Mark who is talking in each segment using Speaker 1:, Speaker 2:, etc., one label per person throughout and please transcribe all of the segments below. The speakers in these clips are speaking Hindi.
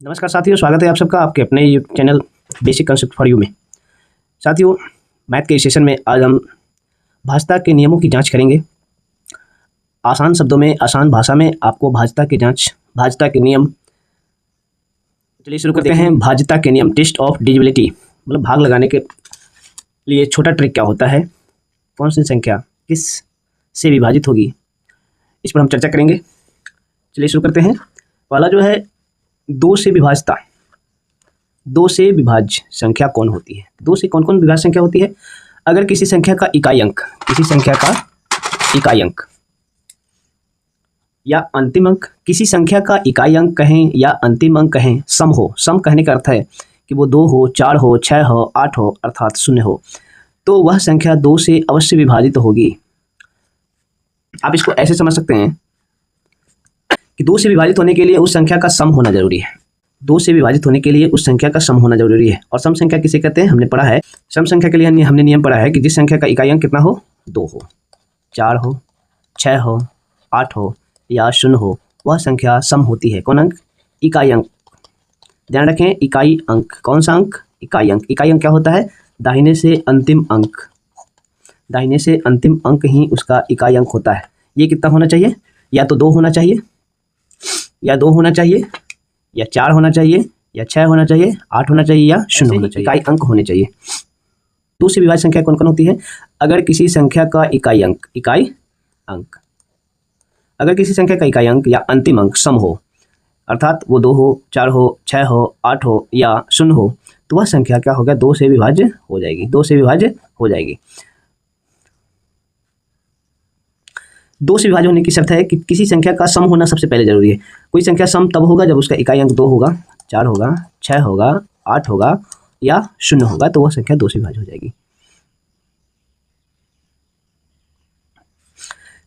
Speaker 1: नमस्कार साथियों, स्वागत है आप सबका आपके अपने YouTube channel basic concept for you में। साथियों, मैथ के इस सेशन में आज हम भाजता के नियमों की जांच करेंगे। आसान शब्दों में, आसान भाषा में आपको भाजता की जांच, भाजता के नियम। चलिए शुरू करते हैं। भाजता के नियम, टेस्ट ऑफ डिविजिबिलिटी, मतलब भाग लगाने के लिए छोटा ट्रिक क्या होता है, कौन सी संख्या किस से विभाजित होगी, इस पर हम चर्चा करेंगे। चलिए शुरू करते हैं। पहला जो है, दो से विभाज्यता। दो से विभाज्य संख्या कौन होती है? दो से कौन कौन विभाज्य संख्या होती है? अगर किसी संख्या का इकाई अंक, किसी संख्या का इकाई अंक या अंतिम अंक, किसी संख्या का इकाई अंक कहें या अंतिम अंक कहें, सम हो। सम कहने का अर्थ है कि वो 2 हो, 4 हो, 6 हो, 8 हो, अर्थात 0 हो, तो वह संख्या 2 से अवश्य विभाजित होगी। आप इसको ऐसे समझ सकते हैं कि 2 से विभाजित होने के लिए उस संख्या का सम होना जरूरी है। 2 से विभाजित होने के लिए उस संख्या का सम होना जरूरी है। और सम संख्या किसे कहते हैं? हमने पढ़ा है, सम संख्या के लिए हमने नियम पढ़ा है कि जिस संख्या का इकाई अंक कितना हो, 2 हो, 4 हो, 6 हो, 8 हो या 0 हो, वह संख्या सम होती है। कौन अंक? इकाई अंक। ध्यान रखें, इकाई अंक। कौन सा अंक? इकाई अंक। इकाई अंक क्या होता है? दाहिने से अंतिम अंक। दाहिने से अंतिम अंक ही उसका इकाई अंक होता है। ये कितना होना चाहिए? या तो 2 होना चाहिए, या 2 होना चाहिए, या 4 होना चाहिए, या 6 होना चाहिए, 8 होना चाहिए, या 0 होना चाहिए। इकाई अंक होने चाहिए। 2 से विभाज्य संख्या कौन कौन होती है? अगर किसी संख्या का इकाई अंक, इकाई अंक, अगर किसी संख्या का इकाई अंक या अंतिम अंक सम हो, अर्थात वो 2 हो, 4 हो, 6 हो, 8 हो या 0 हो, तो वह संख्या क्या होगा? 2 से विभाज्य हो जाएगी। 2 से विभाज्य हो जाएगी। 2 से विभाज्य होने की शर्त है कि किसी संख्या का सम होना सबसे पहले जरूरी है। कोई संख्या सम तब होगा जब उसका इकाई अंक 2 होगा, 4 होगा, 6 होगा, 8 होगा या 0 होगा, तो वह संख्या 2 से विभाज्य हो जाएगी।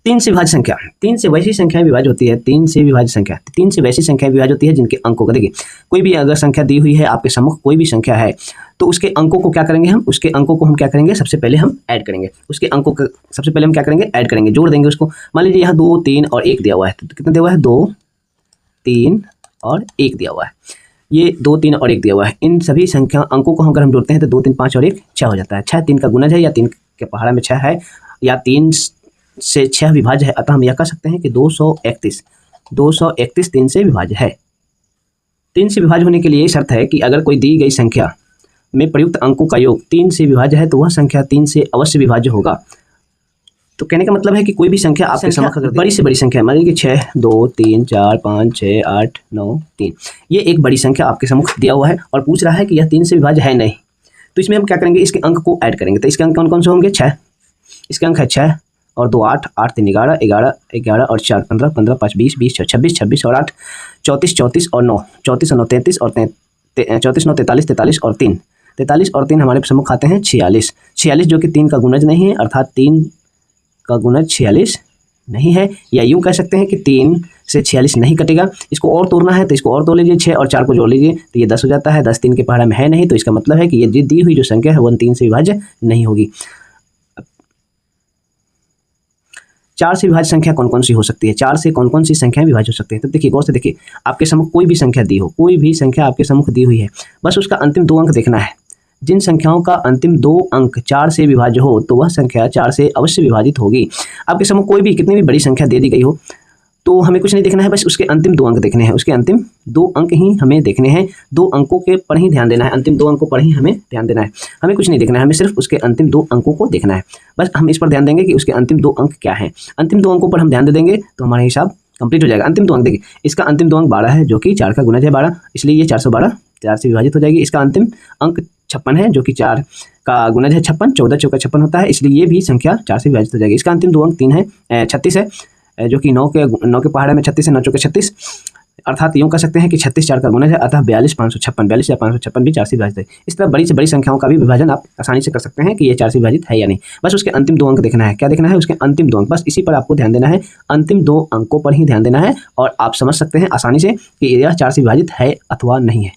Speaker 1: 3 से विभाज्य संख्या, 3 से वैसी संख्या विभाज्य होती है। 3 से विभाज्य संख्या, 3 से वैसी संख्या विभाज्य होती है जिनके अंकों का, देखिए कोई भी अगर संख्या दी हुई है आपके सम्मुख, कोई भी संख्या है, तो उसके अंकों को क्या करेंगे हम? उसके अंकों को हम क्या करेंगे? सबसे पहले हम ऐड करेंगे। उसके अंकों को सबसे पहले हम क्या करेंगे? ऐड करेंगे, जोड़ देंगे उसको। मान लीजिए यहाँ 2, 3 और 1 दिया हुआ है, तो कितना दिया हुआ है? 2, 3 और 1 दिया हुआ है। ये 2, 3 और 1 दिया हुआ है। इन सभी संख्या अंकों को अगर हम जोड़ते हैं तो 2, 3, 5 और 1 6 हो जाता है। 6 3 का गुणज है, या 3 के पहाड़ा में 6 है, या 3 से 6 विभाज्य है। अतः हम यह कह सकते हैं कि 231 3 से विभाज्य है। 3 से विभाज्य होने के लिए शर्त है कि अगर कोई दी गई संख्या में प्रयुक्त अंकों का योग 3 से विभाज्य है तो वह संख्या 3 से अवश्य विभाज्य होगा। तो कहने का मतलब है कि कोई भी संख्या आपके समक्ष अगर बड़ी से बड़ी संख्या, मान लीजिए 6, 2, 3, 4, 5, 6, 8, 9, 3, ये एक बड़ी संख्या आपके सम्मुख दिया हुआ है और पूछ रहा है कि यह 3 से विभाज्य है नहीं, तो इसमें हम क्या करेंगे? इसके अंक को ऐड करेंगे। तो इसके अंक कौन कौन से होंगे? 6। इसके अंक है 6 और 2 8, 8 3 11, 11 11 और 4 15, 15 5 20, 20 6 26, 26 और 8 34, 34 और 9 34 और 9 33 और 34 9 43, 43 और 3 43 और 3 हमारे सम्मुख आते हैं 46। 46 जो कि 3 का गुणज नहीं है, अर्थात 3 का गुणज 46 नहीं है, या यूँ कह सकते हैं कि 3 से 46 नहीं कटेगा। इसको और तोड़ना है तो इसको और तोड़ लीजिए, 6 और 4 को जोड़ लीजिए तो ये 10 हो जाता है। 10 3 के पहाड़ा में है नहीं, तो इसका मतलब है कि ये दी हुई जो संख्या है वह 3 से विभाज्य नहीं होगी। 4 से विभाज्य संख्या कौन कौन सी हो सकती है? 4 से कौन कौन सी संख्याएं विभाज्य हो सकती है? तो देखिए, गौर से देखिए, आपके सम्मुख कोई भी संख्या दी हो, कोई भी संख्या आपके सम्मुख दी हुई है, बस उसका अंतिम 2 अंक देखना है। जिन संख्याओं का अंतिम 2 अंक 4 से विभाज्य हो तो वह संख्या 4 से अवश्य विभाजित होगी। आपके सम्मुख कोई भी कितनी भी बड़ी संख्या दे दी गई हो तो हमें कुछ नहीं देखना है, बस उसके अंतिम 2 अंक देखने हैं। उसके अंतिम 2 अंक ही हमें देखने हैं। 2 अंकों के पर ही ध्यान देना है, अंतिम 2 अंकों पर ही हमें ध्यान देना है। हमें कुछ नहीं देखना है, हमें सिर्फ उसके अंतिम 2 अंकों को देखना है। बस हम इस पर ध्यान देंगे कि उसके अंतिम 2 अंक क्या हैं। अंतिम 2 अंकों पर हम ध्यान दे देंगे तो हमारा हिसाब कंप्लीट हो जाएगा। अंतिम 2 अंक देखिए, इसका अंतिम 2 अंक 12 है, जो कि 4 का गुणज है 12, इसलिए ये 412 4 से विभाजित हो जाएगी। इसका अंतिम अंक 56 है, जो कि 4 का गुणज है 56, 14 चौका 56 होता है, इसलिए ये भी संख्या 4 से विभाजित हो जाएगी। इसका अंतिम 2 अंक 3 है, 36 है, जो कि 9 के पहाड़े में 36 है, 9 चौके 36, अर्थात यूँ कह सकते हैं कि 36 4 का गुणज है। अतः 42 556, 42 या 556 भी 4 से विभाजित है। इस तरह बड़ी से बड़ी संख्याओं का भी विभाजन आप आसानी से कर सकते हैं कि ये 4 से विभाजित है या नहीं। बस उसके अंतिम 2 अंक देखना है। क्या देखना है? उसके अंतिम 2 अंक, बस इसी पर आपको ध्यान देना है। अंतिम 2 अंकों पर ही ध्यान देना है और आप समझ सकते हैं आसानी से कि यह 4 से विभाजित है अथवा नहीं है।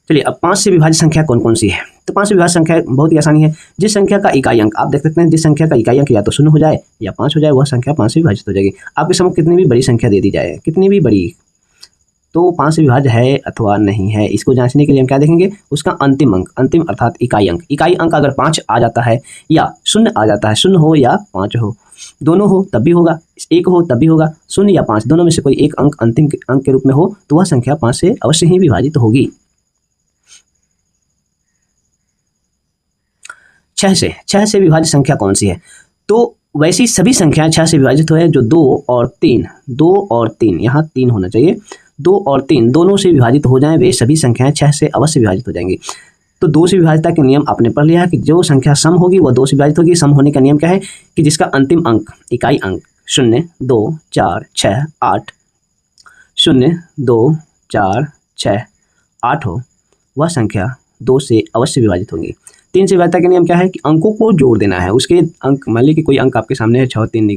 Speaker 1: चलिए, अब 5 से विभाज्य संख्या कौन कौन सी है? तो 5 से विभाज्य संख्या बहुत ही आसानी है। जिस संख्या का इकाई अंक आप देख सकते हैं, जिस संख्या का इकाई अंक या तो 0 हो जाए या 5 हो जाए, वह संख्या 5 से विभाजित हो जाएगी। आपके सम्मुख कितनी भी बड़ी संख्या दे दी जाए, कितनी भी बड़ी, तो 5 से विभाज्य है अथवा नहीं है, इसको जांचने के लिए हम क्या देखेंगे, उसका अंतिम अंक, अंतिम अर्थात इकाई अंक। इकाई अंक अगर 5 आ जाता है या 0 आ जाता है, 0 हो या 5 हो, दोनों हो तब भी होगा, 1 हो तब भी होगा, 0 या 5 दोनों में से कोई एक अंक अंतिम अंक के रूप में हो, तो वह संख्या 5 से अवश्य ही विभाजित होगी। 6 से विभाज्य संख्या कौन सी है? तो वैसी सभी संख्याएं 6 से विभाजित हो है जो 2 और 3 यहाँ 3 होना चाहिए, 2 और 3 दोनों से विभाजित हो जाएं, वे सभी संख्याएं 6 से अवश्य विभाजित हो जाएंगी। तो 2 से विभाजितता के नियम आपने पढ़ लिया है कि जो संख्या सम होगी वह 2 से विभाजित होगी। सम होने का नियम क्या है कि जिसका अंतिम अंक, इकाई अंक 0, 2, 4, 6, 8, 0, 2, 4, 6, 8 हो, वह संख्या 2 से अवश्य विभाजित होंगी। 3 से विभाजितता का नियम क्या है कि अंकों को जोड़ देना है। उसके अंक, मान लीजिए कि कोई अंक आपके सामने है 6, 3,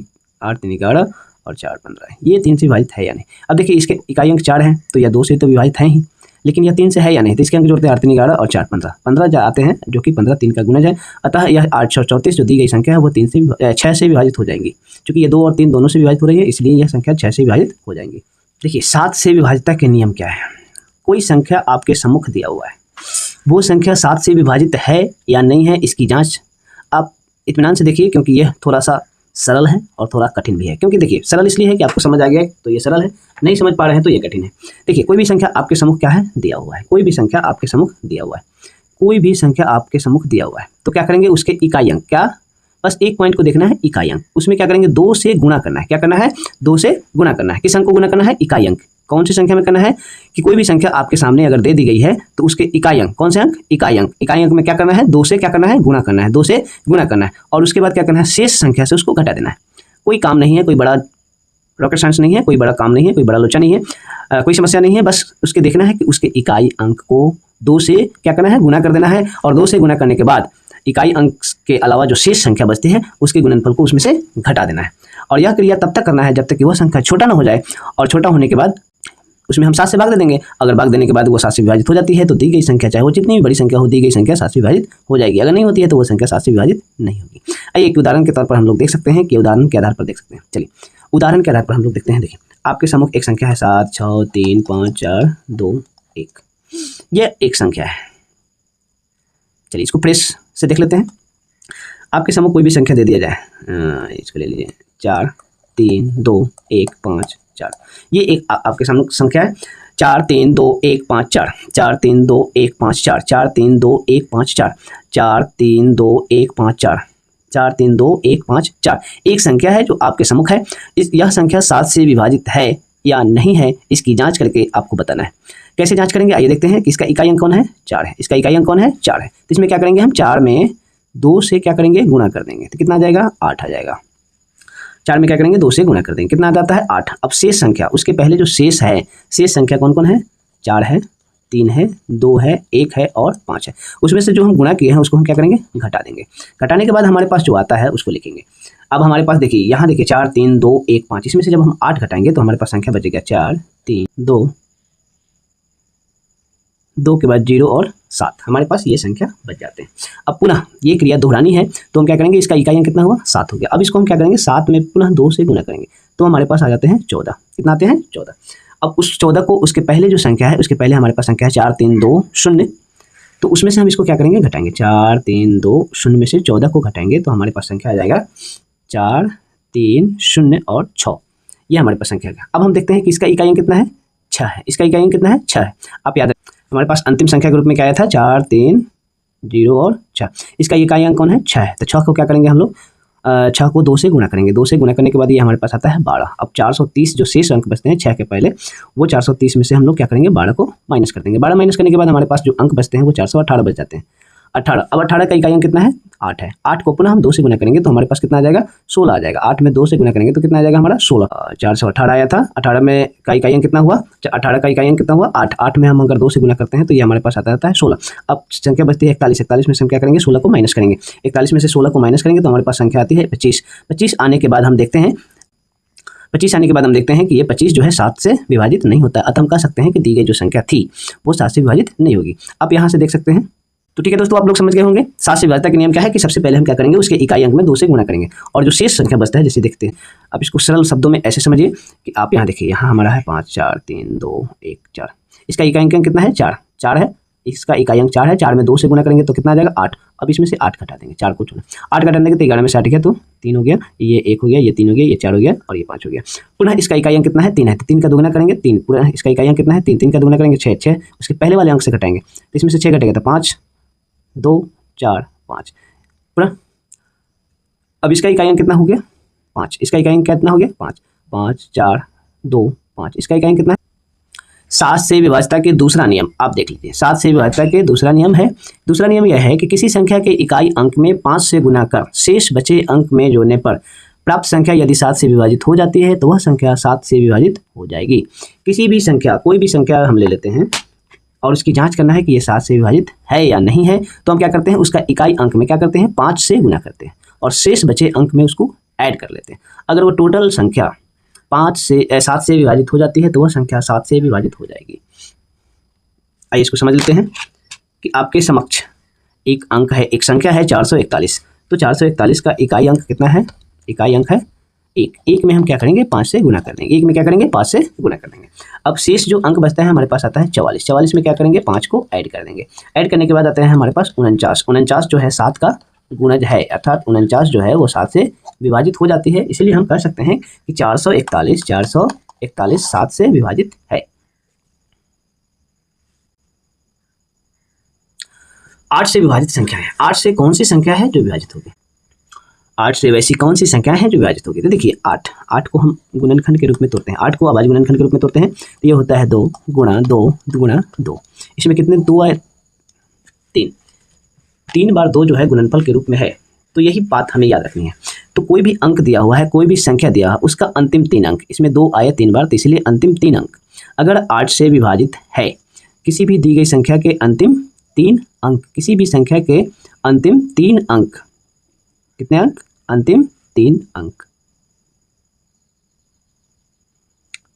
Speaker 1: 8, 3, 11 और 4, 15, ये 3 से विभाजित है या नहीं। अब देखिए इसके इकाई अंक 4 हैं तो यह 2 से तो विभाजित है ही, लेकिन यह 3 से है या नहीं, तो इसके अंक जोड़ते हैं 8, 3, 11 और 4, 15, 15 आते हैं जो कि 15 3 का गुणज है। अतः यह 834 जो दी गई संख्या है वो 6 से विभाजित हो जाएंगी। क्योंकि ये 2 और 3 दोनों से विभाजित हो रही है, इसलिए यह संख्या 6 से विभाजित हो जाएंगी। देखिए 7 से विभाजितता के नियम क्या है? कोई संख्या आपके सम्मुख दिया हुआ है, वो संख्या 7 से विभाजित है या नहीं है, इसकी जांच आप इत्मीनान से देखिए, क्योंकि यह थोड़ा सा सरल है और थोड़ा कठिन भी है। क्योंकि देखिए सरल इसलिए है कि आपको समझ आ गया है तो ये सरल है, नहीं समझ पा रहे हैं तो ये कठिन है। देखिए कोई भी संख्या आपके सम्मुख क्या है, दिया हुआ है, कोई भी संख्या आपके सम्मुख दिया हुआ है, कोई भी संख्या आपके सम्मुख दिया हुआ है, तो क्या करेंगे, उसके इकाई अंक, क्या, बस एक पॉइंट को देखना है, इकाई अंक। उसमें क्या करेंगे, 2 से गुणा करना है। क्या करना है, 2 से गुणा करना है। किस अंक को गुणा करना है, इकाई अंक। कौन सी संख्या में करना है कि कोई भी संख्या आपके सामने अगर दे दी गई है तो उसके इकाई अंक, कौन से अंक, इकाई अंक। इकाई अंक में क्या करना है, 2 से क्या करना है, गुणा करना है, 2 से गुणा करना है, और उसके बाद क्या करना है, शेष संख्या से उसको घटा देना है। कोई काम नहीं है, कोई बड़ा रॉकेट साइंस नहीं है, कोई बड़ा काम नहीं है, कोई बड़ा लोचा नहीं है, कोई समस्या नहीं है। बस उसके देखना है कि उसके इकाई अंक को 2 से क्या करना है, गुणा कर देना है, और 2 से गुणा करने के बाद इकाई अंक के अलावा जो शेष संख्या बचती है उसके गुणनफल को उसमें से घटा देना है। और यह क्रिया तब तक करना है जब तक कि वह संख्या छोटा ना हो जाए, और छोटा होने के बाद उसमें हम 7 से भाग दे देंगे। अगर भाग देने के बाद वो 7 से विभाजित हो जाती है तो दी गई संख्या, चाहे वो जितनी भी बड़ी संख्या हो, दी गई संख्या 7 से विभाजित हो जाएगी। अगर नहीं होती है तो वो संख्या 7 से विभाजित नहीं होगी। आइए एक उदाहरण के तौर पर हम लोग देख सकते हैं कि उदाहरण के आधार पर देख सकते हैं। चलिए उदाहरण के आधार पर हम लोग देखते हैं। देखिए आपके सम्मुख एक संख्या है 7, 6, 3, 5, 4, 2, 1। यह एक संख्या है। चलिए इसको प्रेस से देख लेते हैं। आपके सम्मुख कोई भी संख्या दे दिया जाए, इसको ले लीजिए 4, 3, 2, 1, 5, 4। ये एक आपके सामने संख्या है 4, 3, 2, 1, 5, 4, 4, 3, 2, 1, 5, 4, 4, 3, 2, 1, 5, 4, 4, 3, 2, 1, 5, 4, 4, 3, 2, 1, 5, 4। एक संख्या है जो आपके सम्मुख है। यह संख्या 7 से विभाजित है या नहीं है, इसकी जांच करके आपको बताना है। कैसे जांच करेंगे, आइए देखते हैं कि इसका इकाई अंक कौन है, 4 है। इसका इकाई अंक कौन है, 4 है। तो इसमें क्या करेंगे, हम 4 में 2 से क्या करेंगे, गुणा कर देंगे, तो कितना आ जाएगा, 8 आ जाएगा। 4 में क्या करेंगे, 2 से गुणा कर देंगे, कितना आ जाता है, 8। अब शेष संख्या, उसके पहले जो शेष है, शेष संख्या कौन कौन है, 4 है, 3 है, 2 है, 1 है और 5 है। उसमें से जो हम गुणा किए हैं उसको हम क्या करेंगे, घटा देंगे। घटाने के बाद हमारे पास जो आता है उसको लिखेंगे। अब हमारे पास देखिए, यहाँ देखिए 4, 3, 2, 1, 5, इसमें से जब हम 8 घटाएंगे तो हमारे पास संख्या बचेगा 4, 3, 2 के बाद 0 और 7, हमारे पास ये संख्या बच जाते हैं। अब पुनः ये क्रिया दोहरानी है तो हम क्या करेंगे, इसका इकाई अंक कितना हुआ, 7 हो गया। अब इसको हम क्या करेंगे, 7 में पुनः 2 से गुणा करेंगे तो हमारे पास आ जाते हैं 14। कितना आते हैं, 14। अब उस 14 को उसके पहले जो संख्या है, उसके पहले हमारे पास संख्या है 4, 3, 2, 0, तो उसमें से हम इसको क्या करेंगे, घटाएंगे। 4, 3, 2, 0 में से 14 को घटाएंगे तो हमारे पास संख्या आ जाएगा 4, 3, 0 और 6। ये हमारे पास संख्या है। अब हम देखते हैं कि इसका इकाई अंक कितना है, 6 है। इसका इकाई अंक कितना है, 6 है। आप याद हमारे पास अंतिम संख्या के रूप में क्या आया था, 4, 3, 0 और 6। इसका इकाई अंक कौन है, 6 है। तो 6 को क्या करेंगे हम लोग, 6 को 2 से गुणा करेंगे। 2 से गुणा करने के बाद ये हमारे पास आता है 12। अब 430 जो शेष अंक बचते हैं 6 के पहले, वो 430 में से हम लोग क्या करेंगे, 12 को माइनस कर देंगे। 12 माइनस करने के बाद हमारे पास जो अंक बचते हैं वो 418 बच जाते हैं। 18, अब 18 का इकाई अंक कितना है, 8 है। 8 को पुनः हम 2 से गुणा करेंगे तो हमारे पास कितना आ जाएगा, 16 आ जाएगा। 8 में 2 से गुणा करेंगे तो कितना आ जाएगा हमारा, 16। 418 आया था। 18 में का इकाई अंक कितना हुआ, 18 का इकाई अंक कितना हुआ, 8। 8 में हम अगर 2 से गुणा करते हैं तो ये हमारे पास आता है 16। अब संख्या बचती है 41। 41 में से हम क्या करेंगे, 16 को माइनस करेंगे। 41 में से 16 को माइनस करेंगे तो हमारे पास संख्या आती है 25। 25 आने के बाद हम देखते हैं, 25 आने के बाद हम देखते हैं कि ये 25 जो है 7 से विभाजित नहीं होता है। अतः हम कह सकते हैं कि दी गई जो संख्या थी वो 7 से विभाजित नहीं होगी। आप यहाँ से देख सकते हैं तो ठीक है दोस्तों, आप लोग समझ गए होंगे 7 से विभाज्यता के नियम क्या है कि सबसे पहले हम क्या करेंगे, उसके इकाई अंक में 2 से गुणा करेंगे और जो शेष संख्या बचता है जैसे देखते हैं। अब इसको सरल शब्दों में ऐसे समझिए कि आप यहाँ देखिए, यहाँ हमारा है 5 4 3 2 1 4, इसका इकाई अंक कितना है 4 है, इसका इकाई अंक 4 है, 4 में 2 से गुणा करेंगे तो कितना आ जाएगा 8। अब इसमें से 8 घटा देंगे, 4 को छोड़ना, 8 घटा देंगे तो 11 में से 8 गया तो 3 हो गया, ये 1 हो गया, ये 3 हो गया, ये 4 हो गया और ये 5 हो गया। पुनः इसका इकाई अंक कितना है 3 है, तो 3 का दुगुना करेंगे 3, पुनः इसका इकाई अंक कितना है 3, 3 का दुगुना करेंगे 6, उसके पहले वाले अंक से घटाएंगे तो इसमें से 6 घटेगा तो 5 2 4 5 पुनः। अब इसका इकाई अंक कितना हो गया 5, इसका इकाई अंक कितना हो गया 5 5 4 2 5, इसका इकाई अंक कितना है 7 से विभाज्यता के दूसरा नियम आप देख लीजिए। 7 से विभाज्यता के दूसरा नियम है, दूसरा नियम यह है कि किसी संख्या के इकाई अंक में 5 से गुना कर शेष बचे अंक में जोड़ने पर प्राप्त संख्या यदि 7 से विभाजित हो जाती है तो वह संख्या 7 से विभाजित हो जाएगी। किसी भी संख्या, कोई भी संख्या हम ले लेते हैं और उसकी जांच करना है कि ये 7 से विभाजित है या नहीं है, तो हम क्या करते हैं, उसका इकाई अंक में क्या करते हैं 5 से गुना करते हैं और शेष बचे अंक में उसको ऐड कर लेते हैं। अगर वो टोटल संख्या 7 से विभाजित हो जाती है तो वह संख्या 7 से विभाजित हो जाएगी। आइए इसको समझ लेते हैं कि आपके समक्ष एक अंक है, एक संख्या है 441, तो 441 का इकाई अंक कितना है, इकाई अंक है 1 में हम क्या करेंगे 5 से गुना कर देंगे, 1 में क्या करेंगे 5 से गुना कर देंगे। अब शेष जो अंक बचता है हमारे पास आता है 44 में क्या करेंगे 5 को ऐड कर देंगे, ऐड करने के बाद आता है हमारे पास 49 जो है 7 का गुणज है, अर्थात 49 जो है वो 7 से विभाजित हो जाती है। इसलिए हम कह सकते हैं कि 441 7 से विभाजित है। 8 से विभाजित संख्या है, 8 से कौन सी संख्या है जो विभाजित होगी, 8 से वैसी कौन सी संख्या है जो विभाजित होगी। तो देखिए 8 को हम गुणनखंड के रूप में तोड़ते हैं, 8 को अभाज्य गुणनखंड के रूप में तोड़ते हैं तो ये होता है 2 गुणा 2 गुणा 2, इसमें कितने 2 आए 3 बार 2 जो है गुणनफल के रूप में है। तो यही बात हमें याद रखनी है। तो कोई भी अंक दिया हुआ है, कोई भी संख्या दिया है, उसका अंतिम 3 अंक, इसमें 2 आए 3 बार तो इसलिए अंतिम 3 अंक अगर 8 से विभाजित है, किसी भी दी गई संख्या के अंतिम 3 अंक, किसी भी संख्या के अंतिम 3 अंक, कितने अंक अंतिम 3 अंक,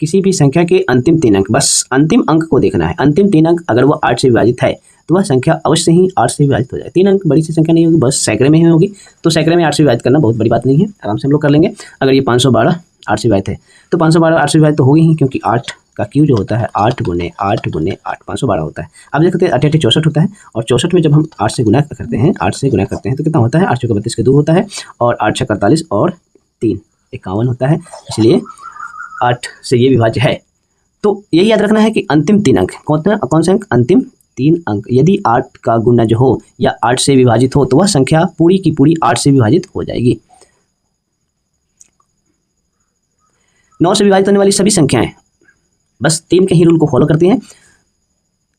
Speaker 1: किसी भी संख्या के अंतिम 3 अंक, बस अंतिम अंक को देखना है। अंतिम 3 अंक अगर वो 8 से विभाजित है तो वह संख्या अवश्य ही 8 से विभाजित हो जाए। 3 अंक बड़ी सी संख्या नहीं होगी, बस सैकड़े में ही होगी, तो सैकड़े में 8 से विभाजित करना बहुत बड़ी बात नहीं है, आराम से हम लोग कर लेंगे। अगर ये 512 8 से विभाजित है तो 512 8 से विभाजित तो होगी ही, क्योंकि 8 का क्यू जो होता है 8 गुने 8 गुने 8 512 होता है। अब देखते हैं 8 8 64 होता है और 64 में जब हम 8 से गुना करते हैं, 8 से गुना करते हैं तो कितना होता है 8 चौके 32 के 2 होता है और 8 छक्के 48 और 3 51 होता है, इसलिए 8 से ये विभाज्य है। तो यही याद रखना है कि अंतिम 3 अंक कौन से अंक, अंतिम 3 अंक यदि 8 का गुणज हो या 8 से विभाजित हो तो वह संख्या पूरी की पूरी 8 से विभाजित हो जाएगी। 9 से विभाजित होने वाली सभी संख्याएं बस 3 के ही रूल को फॉलो करती हैं।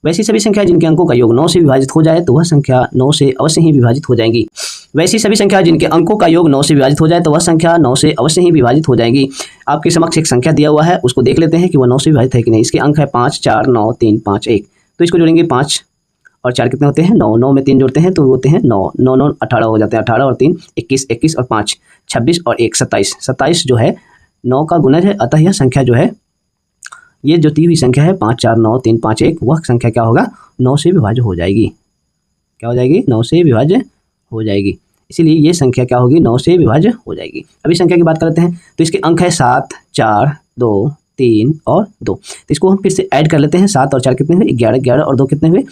Speaker 1: वैसी सभी संख्याएं जिनके अंकों का योग 9 से विभाजित हो जाए तो वह संख्या 9 से अवश्य ही विभाजित हो जाएंगी। वैसी सभी संख्या जिनके अंकों का योग 9 से विभाजित हो जाए तो वह संख्या 9 से अवश्य ही विभाजित हो जाएगी। आपके समक्ष एक संख्या दिया हुआ है, उसको देख लेते हैं कि वह 9 से विभाजित है कि नहीं। इसके अंक है 5 4 9 3 5 1, तो इसको जोड़ेंगे 5 और 4 कितने होते हैं 9, 9 में 3 जोड़ते हैं तो होते हैं 9 9 9 18 हो जाते हैं, 18 और 3 21 21 और 5 26 और 1 27 27 जो है 9 का गुणज है। अतः यह संख्या जो है, ये जो दी हुई संख्या है 5 4 9 3 5 1, वह संख्या क्या होगा 9 से विभाज्य हो जाएगी। क्या हो जाएगी 9 से विभाज्य हो जाएगी, इसीलिए ये संख्या क्या होगी 9 से विभाज्य हो जाएगी। अभी संख्या की बात करते हैं तो इसके अंक है 7 4 2 3 और 2, तो इसको हम फिर से ऐड कर लेते हैं। 7 और 4 कितने हुए 11 11 और 2 कितने हुए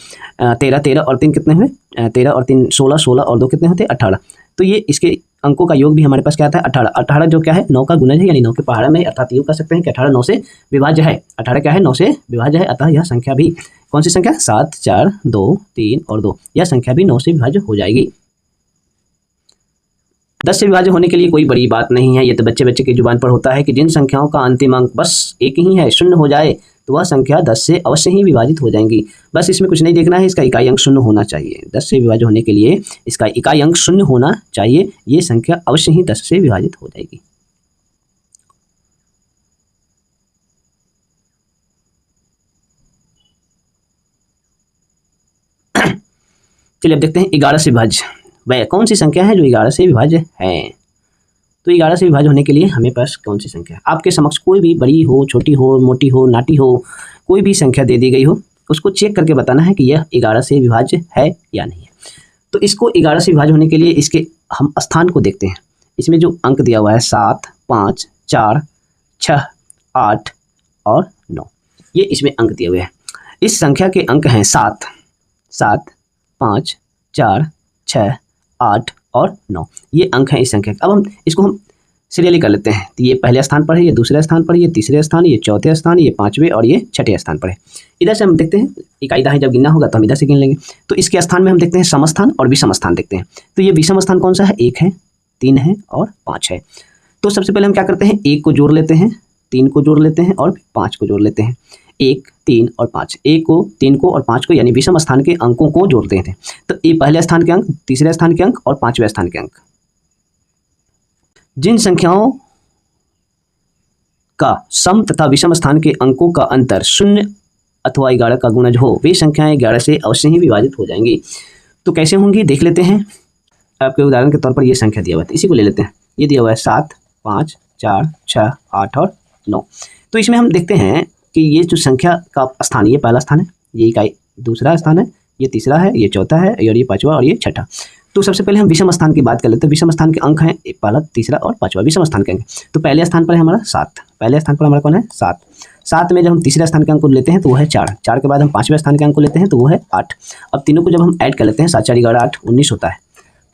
Speaker 1: 13 13 और 3 कितने हुए 13 और 3 16 16 और 2 कितने होते 18। तो ये इसके अंकों का योग भी हमारे पास क्या आता है 18। 18 जो क्या है 9 का गुणज है, यानी 9 के पहाड़ा में, अर्थात यूँ कह सकते हैं कि 18 9 से विभाज्य है। 18 क्या है 9 से विभाज्य है, अतः यह संख्या भी कौन सी संख्या 7 4 2 3 और 2, यह संख्या भी 9 से विभाज्य हो जाएगी। 10 से विभाज्य होने के लिए कोई बड़ी बात नहीं है, ये तो बच्चे बच्चे की जुबान पर होता है कि जिन संख्याओं का अंतिम अंक बस एक ही है, शून्य हो जाए तो वह संख्या 10 से अवश्य ही विभाजित हो जाएंगी। बस इसमें कुछ नहीं देखना है, इसका इकाई अंक शून्य होना चाहिए। 10 से विभाज्य होने के लिए इसका इकाई अंक शून्य होना चाहिए, ये संख्या अवश्य ही 10 से विभाजित हो जाएगी। चलिए अब देखते हैं 11 से विभाज्य वह कौन सी संख्या है जो 11 से विभाज्य है। तो 11 से विभाज्य होने के लिए हमें पास कौन सी संख्या है, आपके समक्ष कोई भी बड़ी हो छोटी हो मोटी हो नाटी हो कोई भी संख्या दे दी गई हो, उसको चेक करके बताना है कि यह 11 से विभाज्य है या नहीं है। तो इसको 11 से विभाज्य होने के लिए इसके हम स्थान को देखते हैं। इसमें जो अंक दिया हुआ है 7, 5, 4, 6, 8 और 9, ये इसमें अंक दिए हुए हैं। इस संख्या के अंक हैं 7, 5, 4, 6, 8 और 9, ये अंक हैं इस संख्या के। अब हम इसको सीरियली कर लेते हैं। तो ये पहले स्थान पर है, ये दूसरे स्थान पर, ये तीसरे स्थान, ये चौथे स्थान, ये पाँचवें और ये छठे स्थान पर है। इधर से हम देखते हैं इकाई दहाई जब गिनना होगा तो हम इधर से गिन लेंगे। तो इसके स्थान में हम देखते हैं समस्थान और विषम स्थान देखते हैं। तो ये विषम स्थान कौन सा है? 1 है, 3 है और 5 है। तो सबसे पहले हम क्या करते हैं, 1 को जोड़ लेते हैं, 3 को जोड़ लेते हैं और 5 को जोड़ लेते हैं। 1, 3 और 5, 1 को, 3 को और 5 को यानी विषम स्थान के अंकों को जोड़ते हैं। तो ये पहले स्थान के अंक, तीसरे स्थान के अंक और पाँचवें स्थान के अंक। जिन संख्याओं का सम तथा विषम स्थान के अंकों का अंतर 0 अथवा 11 का गुणज हो, वे संख्याएं 11 से अवश्य ही विभाजित हो जाएंगी। तो कैसे होंगी देख लेते हैं। आपके उदाहरण के तौर पर ये संख्या दिया हुआ है, इसी को ले लेते हैं। ये दिया हुआ है 7, 5, 4, 6, 8 और 9। तो इसमें हम देखते हैं कि ये जो संख्या का स्थान, ये पहला स्थान है, ये इकाई दूसरा स्थान है, ये तीसरा है, ये चौथा है और ये पाँचवा और ये छठा। तो सबसे पहले हम विषम स्थान की बात कर लेते हैं। विषम स्थान के अंक हैं पहला, तीसरा और पाँचवा, विषम स्थान के अंक। तो पहले स्थान पर है हमारा 7, पहले स्थान पर हमारा कौन है? 7। 7 में जब हम तीसरे स्थान के अंक को लेते हैं तो वो है 4, 4 के बाद हम पाँचवें स्थान के अंक को लेते हैं तो वो है 8। अब तीनों को जब हम ऐड कर लेते हैं, 7, 4, 11, 8, 19 होता है,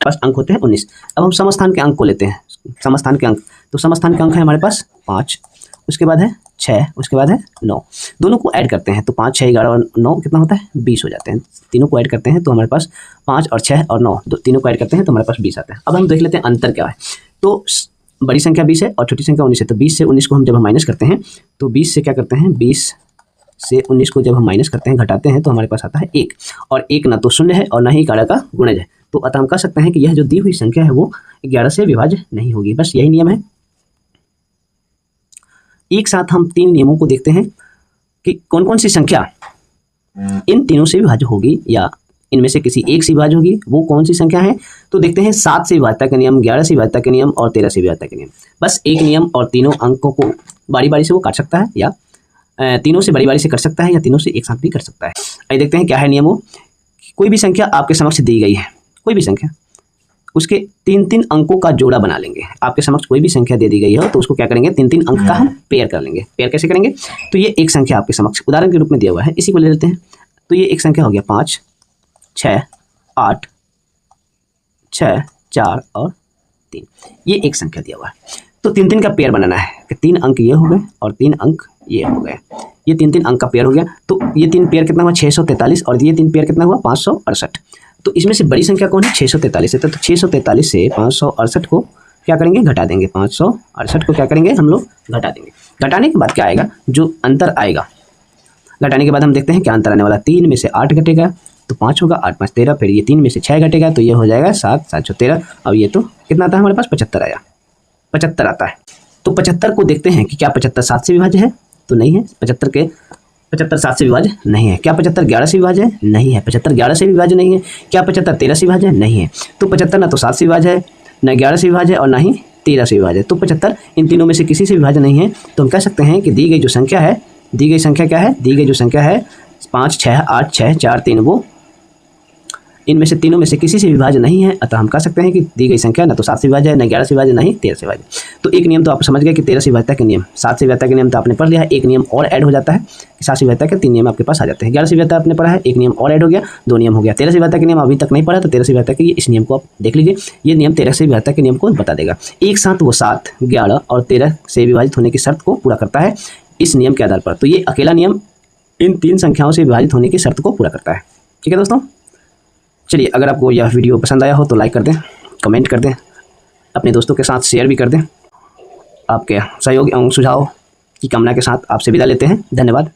Speaker 1: बस अंक होते हैं 19। अब हम समस्थान के अंक को लेते हैं, समस्थान के अंक। तो समस्थान के अंक है हमारे पास 5, उसके बाद है 6, उसके बाद है 9। दोनों को ऐड करते हैं तो 5, 6, 11 और 9 कितना होता है? 20 हो जाते हैं। तीनों को ऐड करते हैं तो हमारे पास 5 और 6 और 9, तीनों को ऐड करते हैं तो हमारे पास 20 आता है। अब हम देख लेते हैं अंतर क्या है। तो बड़ी संख्या 20 है और छोटी संख्या 19 है। तो 20 से 19 को हम जब हम माइनस करते हैं तो 20 से क्या करते हैं, 20 से 19 को जब हम माइनस करते हैं, घटाते हैं, तो हमारे पास आता है 1। और 1 ना तो 0 है और ना ही 11 का गुणज है। तो अतः हम कह सकते हैं कि यह जो दी हुई संख्या है वो 11 से विभाज्य नहीं होगी। बस यही नियम है। एक साथ हम 3 नियमों को देखते हैं कि कौन कौन सी संख्या इन तीनों से विभाज्य होगी या इनमें से किसी एक से विभाज्य होगी। वो कौन सी संख्या है? तो देखते हैं 7 से विभाज्यता का नियम, 11 से विभाज्यता का नियम और 13 से विभाज्यता का नियम। बस एक नियम और तीनों अंकों को बारी बारी से वो काट सकता है या तीनों से बारी बारी से कर सकता है या तीनों से एक साथ भी कर सकता है। आइए देखते हैं क्या है नियम वो। कोई भी संख्या आपके समक्ष दी गई है, कोई भी संख्या, उसके 3-3 अंकों का जोड़ा बना लेंगे। आपके समक्ष कोई भी संख्या दे दी गई हो तो उसको क्या करेंगे, 3-3 अंक का हम पेयर कर लेंगे। पेयर कैसे करेंगे? तो ये एक संख्या आपके समक्ष उदाहरण के रूप में दिया हुआ है, इसी को ले लेते हैं। तो ये एक संख्या हो गया 5, 6, 8, 6, 4 और 3, ये एक संख्या दिया हुआ है। तो 3-3 का पेयर बनाना है कि 3 अंक ये हो गए और 3 अंक ये हो गए। ये 3-3 अंक का पेयर हो गया। तो ये 3 पेयर कितना हुआ? 643 और ये 3 पेयर कितना हुआ? 568। तो इसमें से बड़ी संख्या कौन है? 643 है। तो 643 से 568 को क्या करेंगे? घटा देंगे। 568 को क्या करेंगे हम लोग? घटा देंगे। घटाने के बाद क्या आएगा? जो अंतर आएगा, घटाने के बाद हम देखते हैं क्या अंतर आने वाला। 3 में से 8 घटेगा तो 5 होगा, 8 5 13, फिर ये 3 में से 6 घटेगा तो ये हो जाएगा 7, 7 13। अब ये तो कितना आता है हमारे पास? 75 आया, 75 आता है। तो 75 को देखते हैं कि क्या 75 7 से विभाज्य है? तो नहीं है। 75 7 से विभाज्य नहीं है। क्या 75 11 से विभाज्य है? नहीं है। 75 11 से विभाज्य नहीं है। क्या 75 13 से विभाज्य है? नहीं है। तो 75 ना तो 7 से विभाज्य है, ना 11 से विभाज्य है और ना ही 13 से विभाज्य है। तो 75 इन तीनों में से किसी से विभाज्य नहीं है। तो हम कह सकते हैं कि दी गई जो संख्या है, दी गई संख्या क्या है? दी गई जो संख्या है 5, 6, 8, 6, 4, 3, वो इनमें से तीनों में से किसी से विभाज्य नहीं है। अतः हम कह सकते हैं कि दी गई संख्या ना तो 7 से विभाज्य है, ना 11 से विभाज्य, ना ही 13 से विभाज्य। तो एक नियम तो आप समझ गए कि 13 से विभाज्यता के नियम, 7 से विभाज्यता के नियम तो आपने पढ़ लिया है। एक नियम और ऐड हो जाता है कि 7 से विभाज्यता के 3 नियम आपके पास आ जाते हैं। 11 से विभाज्यता आपने पढ़ा है, एक नियम और ऐड हो गया, 2 नियम हो गया। 13 से विभाज्यता के नियम अभी तक नहीं पढ़ा तो 13 से विभाज्यता के इस नियम को आप देख लीजिए। ये नियम 13 से विभाज्यता के नियम को बता देगा। एक साथ वो 7, 11 और 13 से विभाजित होने की शर्त को पूरा करता है इस नियम के आधार पर। तो ये अकेला नियम इन 3 संख्याओं से विभाजित होने की शर्त को पूरा करता है। ठीक है दोस्तों, चलिए अगर आपको यह वीडियो पसंद आया हो तो लाइक कर दें, कमेंट कर दें, अपने दोस्तों के साथ शेयर भी कर दें। आपके सहयोग एवं सुझाव की कामना के साथ आपसे विदा लेते हैं। धन्यवाद।